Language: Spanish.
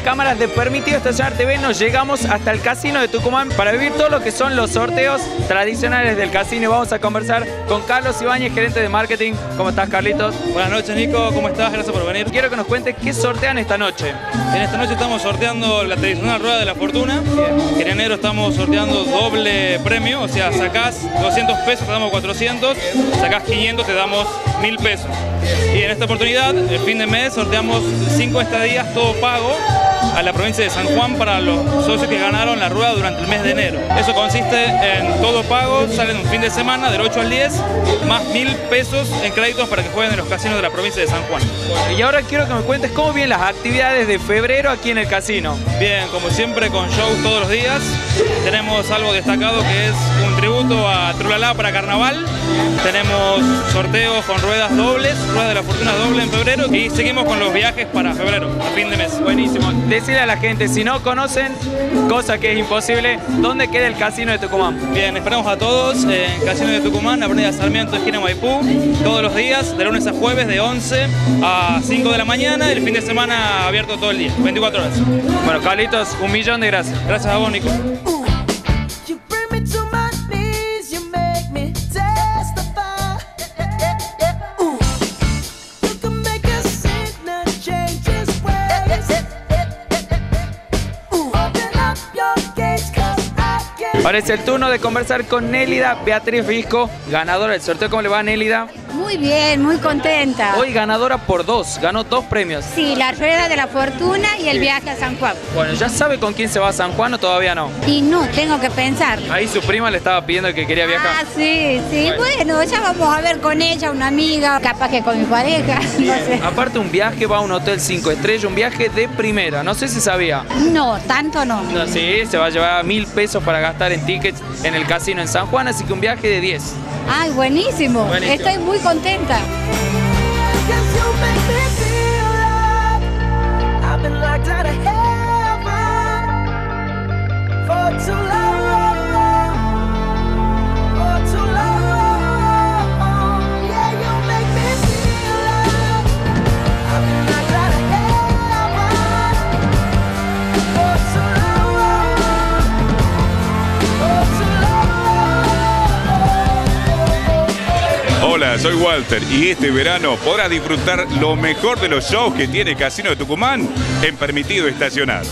cámaras de Permitido Estacionar TV nos llegamos hasta el Casino de Tucumán para vivir todo lo que son los sorteos tradicionales del casino. Vamos a conversar con Carlos Ibáñez, gerente de marketing. ¿Cómo estás, Carlitos? Buenas noches, Nico. ¿Cómo estás? Gracias por venir. Quiero que nos cuentes qué sortean esta noche. En esta noche estamos sorteando la tradicional rueda de la fortuna. En enero estamos sorteando doble premio, o sea, sacás 200 pesos, te damos 400, sacás 500, te damos 1000 pesos. Y en esta oportunidad, el fin de mes, sorteamos 5 estadías, todo pago, a la provincia de San Juan para los socios que ganaron la rueda durante el mes de enero. Eso consiste en todo pago, salen un fin de semana del 8 al 10, más 1000 pesos en créditos para que jueguen en los casinos de la provincia de San Juan. Y ahora quiero que me cuentes cómo vienen las actividades de febrero aquí en el casino. Bien, como siempre, con shows todos los días. Tenemos algo destacado que es un tributo a Trulalá para carnaval. Tenemos sorteos con ruedas dobles, ruedas de la fortuna doble en febrero, y seguimos con los viajes para febrero, a fin de mes. Buenísimo. Decirle a la gente, si no conocen, cosa que es imposible, ¿dónde queda el Casino de Tucumán? Bien, esperamos a todos en Casino de Tucumán, Avenida Sarmiento, esquina Maipú, todos los días, de lunes a jueves, de 11 a 5 de la mañana, y el fin de semana abierto todo el día, 24 horas. Bueno, Carlitos, 1.000.000 de gracias. Gracias a vos, Nico. Ahora es el turno de conversar con Nélida Beatriz Visco, ganadora del sorteo. ¿Cómo le va, Nélida? Muy bien, muy contenta. Hoy ganadora por 2, ganó 2 premios. Sí, la rueda de la fortuna y el viaje a San Juan. Bueno, ¿ya sabe con quién se va a San Juan o todavía no? Y no, tengo que pensar. Ahí su prima le estaba pidiendo que quería viajar. Ah, sí, sí. Bueno, ya vamos a ver con ella, una amiga, capaz que con mi pareja, no sé. Aparte, un viaje va a un hotel 5 estrellas, un viaje de primera. No sé si sabía. No, tanto no. No, sí, se va a llevar 1.000 pesos para gastar en tickets en el casino en San Juan, así que un viaje de 10. Ay, buenísimo. Buenísimo. Estoy muy contenta. Hola, soy Walter y este verano podrás disfrutar lo mejor de los shows que tiene Casino de Tucumán en Permitido Estacionar.